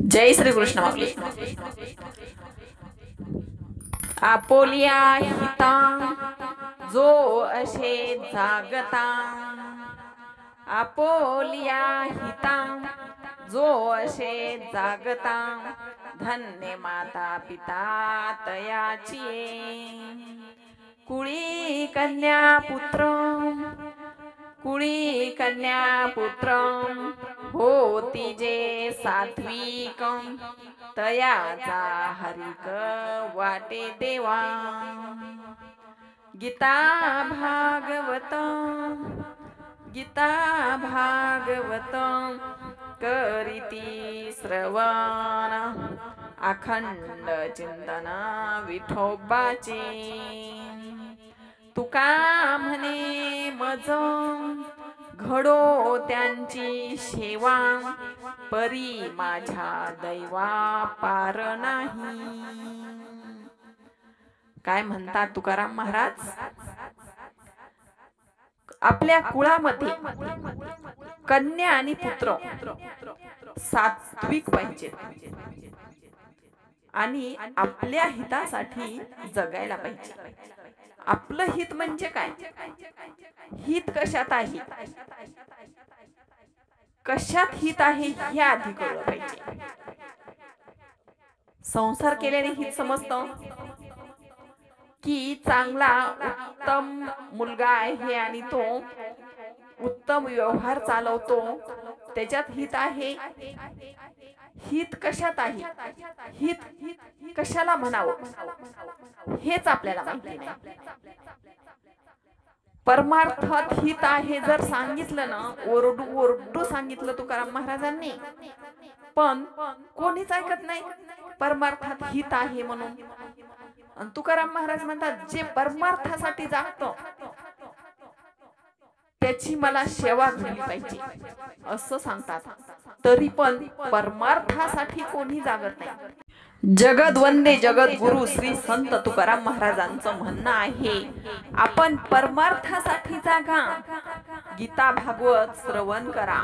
जय श्री कृष्ण माऊली. आपोलिया हिता जो असे जागता, आपोलिया हिता जो असे जागता, धन्य माता पिता तयाची. कुळी कन्या पुत्र, कुळी कन्या पुत्र होती जे सात्विक, तयाचा हरिक वाटे देवा. गीता भागवत, गीता भागवत करीती श्रवण, अखंड चिंतन विठोबाचे. तुका म्हणे मज घडो त्यांची सेवा, परी माझ्या दैवा पार नाही. काय म्हणतात तुकाराम महाराज? आपल्या कुळामध्ये कन्या आणि पुत्र सात्विक पाहिजे आणि आपल्या हितासाठी जगायला पाहिजे. आपलं हित म्हणजे काय? हित कशात आहे, कशात हित आहे हे आधी कळलं पाहिजे. संसार केल्याने हित समजतं की चांगला उत्तम मुलगा आहे आणि तो उत्तम व्यवहार चालवतो, त्याच्यात हित आहे. हित कशात आहे, हित कशाला म्हणावं हेच आपल्याला माहिती नाही. परमार्थात हित आहे जर सांगितलं ना, ओरडू ओरडू सांगितलं तुकाराम महाराजांनी, पण कोणीच ऐकत नाही परमार्थात हित आहे म्हणून. तुकाराम महाराज म्हणतात, जे परमार्थासाठी जागतो त्याची मला सेवा घडली पाहिजे असं सांगतात. तरी पण परमार्थासाठी कोणी जागत नाही. जगद वंदे जगद्गुरु श्री संत तुकाराम महाराजांचं म्हणणं आहे, आपण परमार्थासाठी जागा, गीता भागवत श्रवण करा,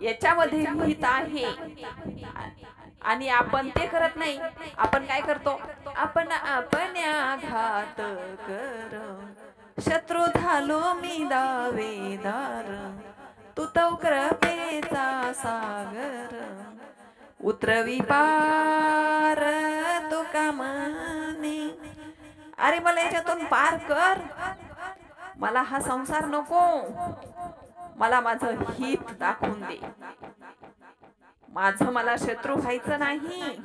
याच्यामध्ये हित आहे. आणि आपण ते करत नाही. आपण काय करतो? आपण घात कर, शत्रू झालो मी दावेदार, तू तो कृपेचा सागर, उतरवी पार तुका म्हणे. अरे मला याच्यातून पार कर, मला हा संसार नको, मला माझं हित दाखवून दे. माझं मला शत्रू व्हायचं नाही,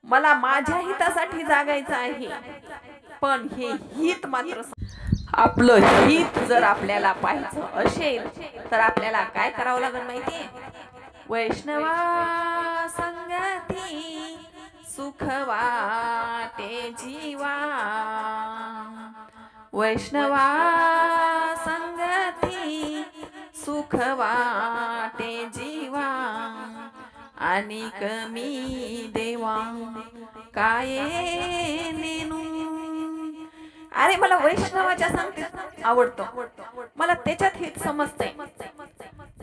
मला माझ्या हितासाठी जागायचं आहे. पण हे हित मात्र, आपलं हित जर आपल्याला पाहायचं असेल तर आपल्याला काय करावं लागेल माहितीये? वैष्णवा संगती सुख वाटे जीवा, वैष्णवा संगती सुख वाटे जीवा, आणि कमी देवा काय नेनू. अरे मला वैष्णवाच्या संगतीत आवडतं, मला त्याच्यात हित समजते,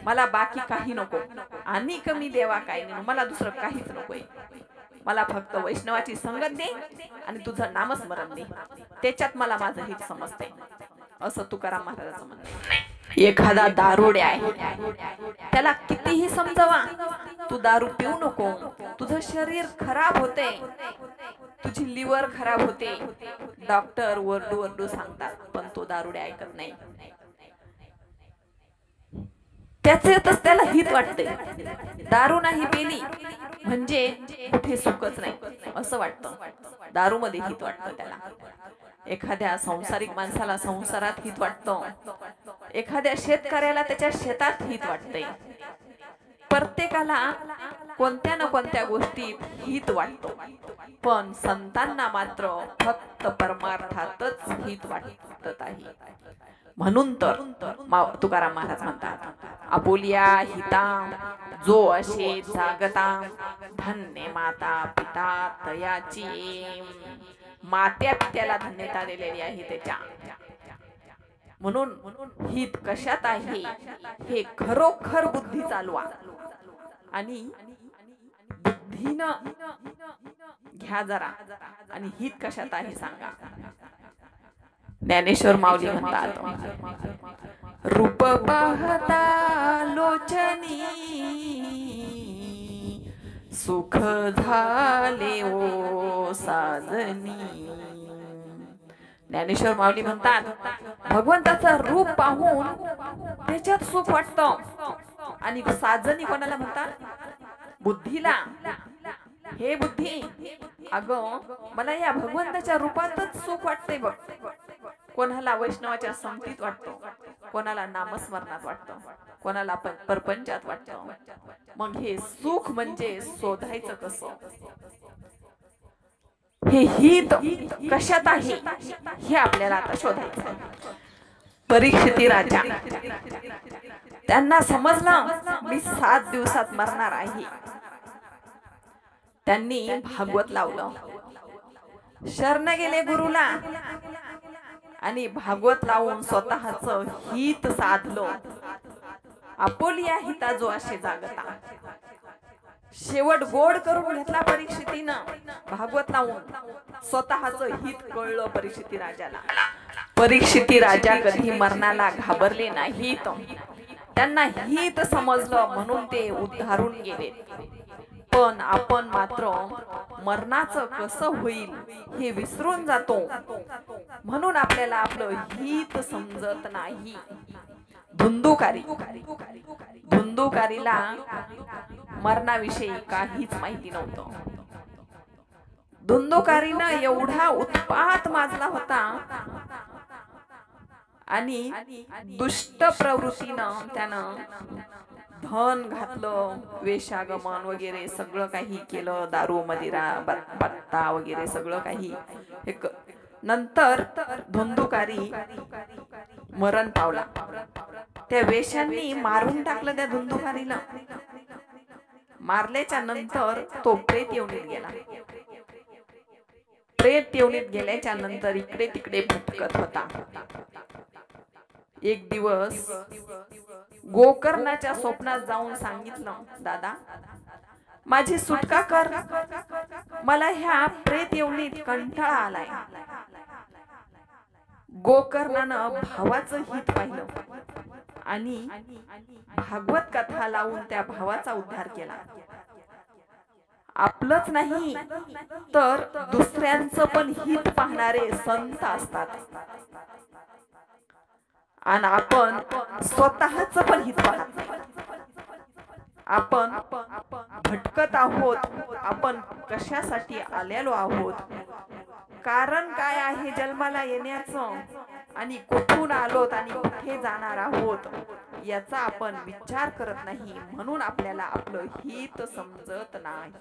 मला बाकी काही नको. आणि कमी देवा काय नेनू, मला दुसरं काहीच नकोय, मला फक्त वैष्णवाची संगत दे आणि तुझं नामस्मरण दे, त्याच्यात मला माझं हित समजते असं तुकाराम महाराजांचं म्हणणं. एखादा दारुड्या आहे, त्याला कितीही समजवा, तू दारू पिऊ नको, तुझं शरीर खराब होते, तुझी लिव्हर खराब होते, डॉक्टर वरडू वरडू सांगतात, पण तो दारुड्या ऐकत नाही. त्याच्यातच त्याला हित वाटते. दारू नाही पेली म्हणजे कुठे सुखच नाही असं वाटतं, दारू मध्ये हित वाटतं त्याला. एखाद्या संसारिक माणसाला संसारात हित वाटतं, एखाद्या शेतकऱ्याला त्याच्या शेतात हित वाटते. प्रत्येकाला कोणत्या ना कोणत्या गोष्टीत हित वाटतो, पण संतांना मात्र फक्त परमार्थातच हित वाटत आहे. म्हणून तर तुकाराम महाराज म्हणतात, आपोलिया हिता जो असे जागता, धन्य माता पिता तयाची. मात्या पित्याला धन्यता दिलेली आहे त्याच्या. म्हणून हित कशात आहे हे खरोखर बुद्धी चालवा आणि बुद्धीनं घ्या जरा आणि हित कशात आहे सांगा. ज्ञानेश्वर माऊली म्हणतात, रूप पाहता लोचनी सुख झाले ओ साजनी. ज्ञानेश्वर माऊली म्हणतात, भगवंताचं रूप पाहून त्याच्यात सुख वाटतं. आणि साजनी कोणाला म्हणतात? बुद्धीला. हे बुद्धी, अगं मला या भगवंताच्या रूपातच सुख वाटते बघ. कोणाला वैष्णवाच्या संगतीत वाटतो, कोणाला नामस्मरणात वाटतं, कोणाला परपंचात वाटतं. मग हे सुख म्हणजे शोधायचं कसं? हे हित कशात आहे हे आपल्याला आता शोधायचं. परीक्षिती राजा, त्यांना समजलं मी 7 दिवसात मरणार आहे. त्यांनी भागवत लावलं, शरण गेले गुरुला आणि भागवत लावून स्वतःचं हित साधलं. आपोलिया हिता जो असे जागता. शेवट गोड करून घेतला परीक्षितीनं भागवत लावून. स्वतःचं हित कळलं परीक्षिती राजाला. परीक्षिती राजा कधी मरणाला घाबरले नाहीत. त्यांना हित समजलं म्हणून ते उद्धारून गेले. पण आपण मात्र मरणाचं कसं होईल हे विसरून जातो. म्हणून आपल्याला आपलं हित समजत नाही. धुंदुकारी, धुंदुकारीला मरणाविषयी काहीच माहिती नव्हतं. धुंदुकारीनं एवढा उत्पात माजला होता आणि दुष्ट प्रवृत्तीनं त्यानं धन घातलं, वेश्यागमन वगैरे सगळं काही केलं. दारू मदिरा बत्ता वगैरे सगळं काही. नंतर धुंदुकारी मरण पावला. त्या वेश्यांनी मारून टाकलं त्या धुंदुकारीला. मारल्याच्या नंतर तो प्रेत योनीत गेला. प्रेत योनीत गेल्याच्या नंतर इकडे तिकडे भटकत होता. एक दिवस गोकर्णाच्या स्वप्नात जाऊन सांगितलं, दादा माझी सुटका कर, मला ह्या प्रेत योनीत कंटाळा आलाय. गोकर्णानं भावाचं हित पाहिलं आणि भागवत कथा लावून त्या भावाचा उद्धार केला. आपलंच नाही तर दुसऱ्यांचं पण हित पाहणारे संत असतात. आणि आपण स्वतःच पण हित पाहत नाही. आपण भटकत आहोत. आपण कशासाठी आलेलो आहोत, कारण काय आहे जन्माला येण्याचं, आणि कुठून आलोत आणि कुठे जाणार आहोत याचा आपण विचार करत नाही. म्हणून आपल्याला आपलं हित समजत नाही.